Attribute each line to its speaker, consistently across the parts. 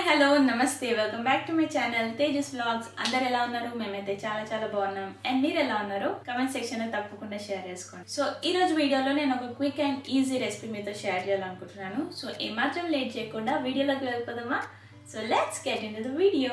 Speaker 1: Hello నమస్తే welcome back to my channel tejusvlogs. అందరు ఎలా ఉన్నారు? మేమైతే చాలా బాగున్నాం. అండ్ మీరు ఎలా ఉన్నారు? కమెంట్ సెక్షన్ లో తప్పకుండా షేర్ చేసుకోండి. సో ఈ రోజు వీడియోలో నేను ఒక క్విక్ అండ్ ఈజీ రెసిపీ మీతో షేర్ చేయాలనుకుంటున్నాను. సో ఏమాత్రం లేట్ చేయకుండా వీడియోలోకి వెళ్ళిపోదామా? So let's get into the video.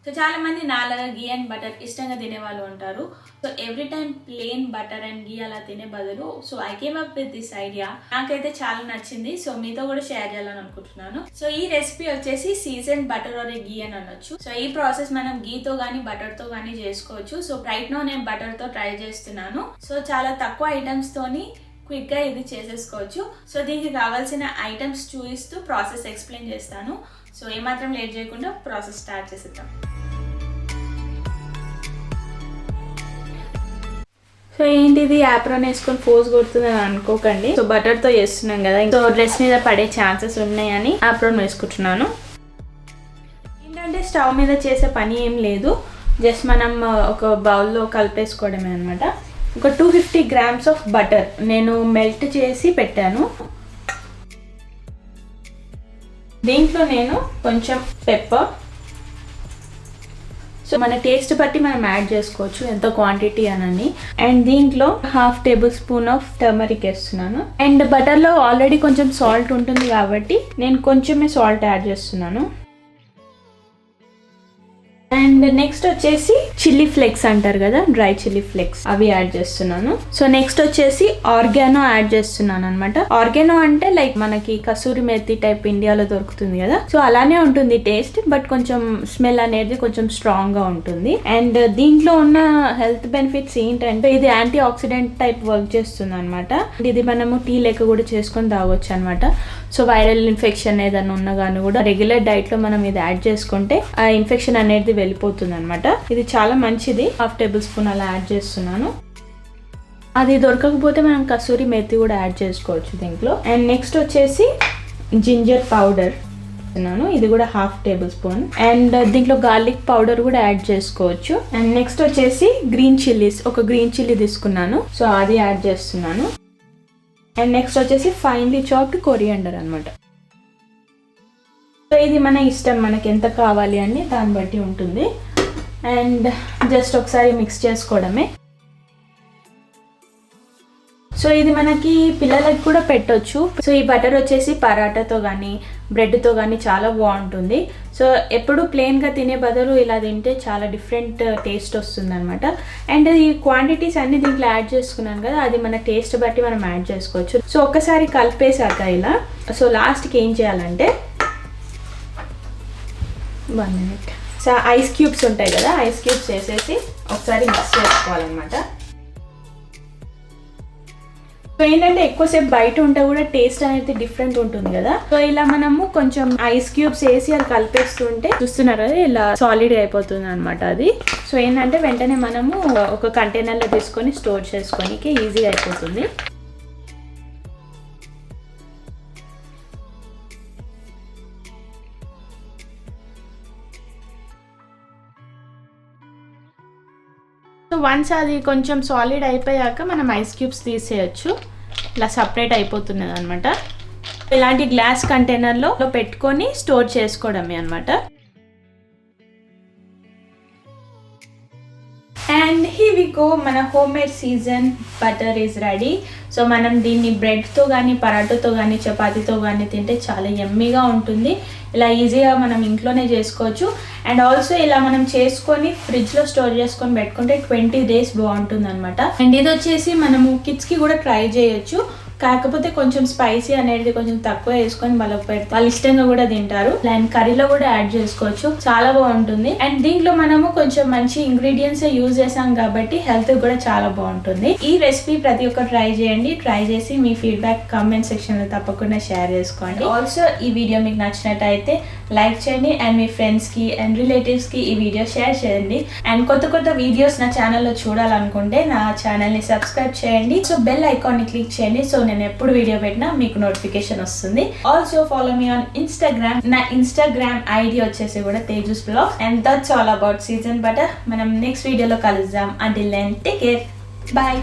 Speaker 1: So చాలా మంది నాలాగా గీ అండ్ బటర్ ఇష్టంగా తినే వాళ్ళు ఉంటారు. So every time plain butter and ghee అలా తినే బదులు so I came up with this idea. నాకైతే చాలా నచ్చింది. సో మీతో కూడా షేర్ చేయాలని అనుకుంటున్నాను. సో ఈ రెసిపీ వచ్చేసి సీజన్ బటర్ ఆర్ గీ అని అనొచ్చు. సో ఈ ప్రాసెస్ మనం గీతో గానీ బటర్ తో గానీ చేసుకోవచ్చు. సో రైట్ నో నేను బటర్ తో ట్రై చేస్తున్నాను. సో చాలా తక్కువ ఐటమ్స్ తోని క్విక్ గా ఇది చేసేసుకోవచ్చు. సో దీనికి కావాల్సిన ఐటమ్స్ చూపిస్తూ ప్రాసెస్ ఎక్స్ప్లెయిన్ చేస్తాను. సో ఏమాత్రం లేట్ చేయకుండా ప్రాసెస్ స్టార్ట్ చేసేద్దాం. సో ఏంటిది యాప్రాన్ వేసుకొని పోజ్ కొడుతుందని అనుకోకండి. సో బటర్ తో చేస్తున్నాం కదా, సో డ్రెస్ మీద పడే ఛాన్సెస్ ఉన్నాయని యాప్రాన్ వేసుకుంటున్నాను. ఏంటంటే స్టవ్ మీద చేసే పని ఏం లేదు, జస్ట్ మనం ఒక బౌల్లో కలిపేసుకోవడమే అనమాట. ఒక 250 grams ఆఫ్ బటర్ నేను మెల్ట్ చేసి పెట్టాను. దీంట్లో నేను కొంచెం పెప్పర్, సో మన టేస్ట్ బట్టి మనం యాడ్ చేసుకోవచ్చు ఎంత క్వాంటిటీ అని. అండ్ దీంట్లో 1/2 tablespoon ఆఫ్ టర్మరిక్ వేస్తున్నాను. అండ్ బటర్లో ఆల్రెడీ కొంచెం సాల్ట్ ఉంటుంది కాబట్టి నేను కొంచెమే సాల్ట్ యాడ్ చేస్తున్నాను. అండ్ నెక్స్ట్ వచ్చేసి చిల్లీ ఫ్లేక్స్ అంటారు కదా, డ్రై చిల్లీ ఫ్లేక్స్, అవి యాడ్ చేస్తున్నాను. సో నెక్స్ట్ వచ్చేసి ఆర్గానో యాడ్ చేస్తున్నాను అనమాట. ఆర్గానో అంటే లైక్ మనకి కసూరి మేతి టైప్ ఇండియాలో దొరుకుతుంది కదా, సో అలానే ఉంటుంది టేస్ట్, బట్ కొంచెం స్మెల్ అనేది కొంచెం స్ట్రాంగ్ గా ఉంటుంది. అండ్ దీంట్లో ఉన్న హెల్త్ బెనిఫిట్స్ ఏంటంటే ఇది యాంటీ ఆక్సిడెంట్ టైప్ వర్క్ చేస్తుంది అనమాట. ఇది మనము టీ లెక్క కూడా చేసుకొని తాగొచ్చు అనమాట. సో వైరల్ ఇన్ఫెక్షన్ ఏదైనా ఉన్నా కానీ కూడా రెగ్యులర్ డైట్ లో మనం ఇది యాడ్ చేసుకుంటే ఆ ఇన్ఫెక్షన్ అనేది వెళ్ళిపోతుంది అనమాట. ఇది చాలా మంచిది. 1/2 tablespoon అలా యాడ్ చేస్తున్నాను. అది దొరకకపోతే మనం కసూరి మేతి కూడా యాడ్ చేసుకోవచ్చు దీంట్లో. అండ్ నెక్స్ట్ వచ్చేసి జింజర్ పౌడర్, ఇది కూడా 1/2 tablespoon. అండ్ దీంట్లో గార్లిక్ పౌడర్ కూడా యాడ్ చేసుకోవచ్చు. అండ్ నెక్స్ట్ వచ్చేసి గ్రీన్ చిల్లీస్, ఒక గ్రీన్ చిల్లీ తీసుకున్నాను, సో అది యాడ్ చేస్తున్నాను. అండ్ నెక్స్ట్ వచ్చేసి ఫైన్లీ చాప్డ్ కొరియాండర్ అనమాట. సో ఇది మన ఇష్టం, మనకి ఎంత కావాలి అని దాన్ని బట్టి ఉంటుంది. అండ్ జస్ట్ ఒకసారి మిక్స్ చేసుకోవడమే. సో ఇది మనకి పిల్లలకి కూడా పెట్టొచ్చు. సో ఈ బటర్ వచ్చేసి పరాటాతో కానీ బ్రెడ్తో కానీ చాలా బాగుంటుంది. సో ఎప్పుడు ప్లెయిన్గా తినే బదులు ఇలా తింటే చాలా డిఫరెంట్ టేస్ట్ వస్తుంది అనమాట. అండ్ ఈ క్వాంటిటీస్ అన్ని దీంట్లో యాడ్ చేసుకున్నాను కదా, అది మన టేస్ట్ బట్టి మనం యాడ్ చేసుకోవచ్చు. సో ఒక్కసారి కలిపేశాక ఇలా, సో లాస్ట్కి ఏం చేయాలంటే 1 minute, సో ఐస్ క్యూబ్స్ ఉంటాయి కదా, ఐస్ క్యూబ్స్ వేసేసి ఒకసారి మిక్స్ చేసుకోవాలన్నమాట. సో ఏంటంటే ఎక్కువసేపు బయట ఉంటే కూడా టేస్ట్ అనేది డిఫరెంట్ ఉంటుంది కదా, సో ఇలా మనము కొంచెం ఐస్ క్యూబ్స్ వేసి అది కలిపేస్తుంటే చూస్తున్నారు కదా ఇలా సాలిడ్ అయిపోతుంది అనమాట అది. సో ఏంటంటే వెంటనే మనము ఒక కంటైనర్లో తీసుకొని స్టోర్ చేసుకోనికి ఈజీగా అయిపోతుంది. సో వన్స్ అది కొంచెం సాలిడ్ అయిపోయాక మనం ఐస్ క్యూబ్స్ తీసేయచ్చు, ఇలా సపరేట్ అయిపోతున్నది అనమాట. ఇలాంటి గ్లాస్ కంటైనర్లో పెట్టుకొని స్టోర్ చేసుకోవడమే అనమాట. అండ్ here we go, మన home made season butter is ready. So మనం దీన్ని బ్రెడ్తో కానీ పరాటాతో కానీ చపాతీతో కానీ తింటే చాలా యమ్మీగా ఉంటుంది. ఇలా ఈజీగా మనం ఇంట్లోనే చేసుకోవచ్చు. అండ్ ఆల్సో ఇలా మనం చేసుకొని ఫ్రిడ్జ్లో స్టోర్ చేసుకొని పెట్టుకుంటే 20 days బాగుంటుంది అనమాట. అండ్ ఇది వచ్చేసి మనము కిడ్స్కి కూడా ట్రై చేయొచ్చు, కాకపోతే కొంచెం స్పైసీ అనేది కొంచెం తక్కువ వేసుకొని వాళ్ళకి పెడితే వాళ్ళు ఇష్టంగా కూడా తింటారు. అండ్ కర్రీలో కూడా యాడ్ చేసుకోవచ్చు, చాలా బాగుంటుంది. అండ్ దీంట్లో మనము కొంచెం మంచి ఇంగ్రీడియంట్స్ యూజ్ చేసాం కాబట్టి హెల్త్ కూడా చాలా బాగుంటుంది. ఈ రెసిపీ ప్రతి ఒక్కరు ట్రై చేయండి. ట్రై చేసి మీ ఫీడ్బ్యాక్ కామెంట్ సెక్షన్ లో తప్పకుండా షేర్ చేసుకోండి. ఆల్సో ఈ వీడియో మీకు నచ్చినట్టయితే లైక్ చేయండి అండ్ మీ ఫ్రెండ్స్ కి అండ్ రిలేటివ్స్ కి ఈ వీడియో షేర్ చేయండి. అండ్ కొత్త వీడియోస్ నా ఛానల్లో చూడాలనుకుంటే నా ఛానల్ ని సబ్స్క్రైబ్ చేయండి. సో బెల్ ఐకాన్ ని క్లిక్ చేయండి, సో నేను ఎప్పుడు వీడియో పెట్టినా మీకు నోటిఫికేషన్ వస్తుంది. Also follow me on Instagram. నా ఇన్స్టాగ్రామ్ ఐడి వచ్చేసి కూడా tejusvlogs. And that's all about season butter. మనం నెక్స్ట్ వీడియోలో కలుద్దాం. Until then take care, by.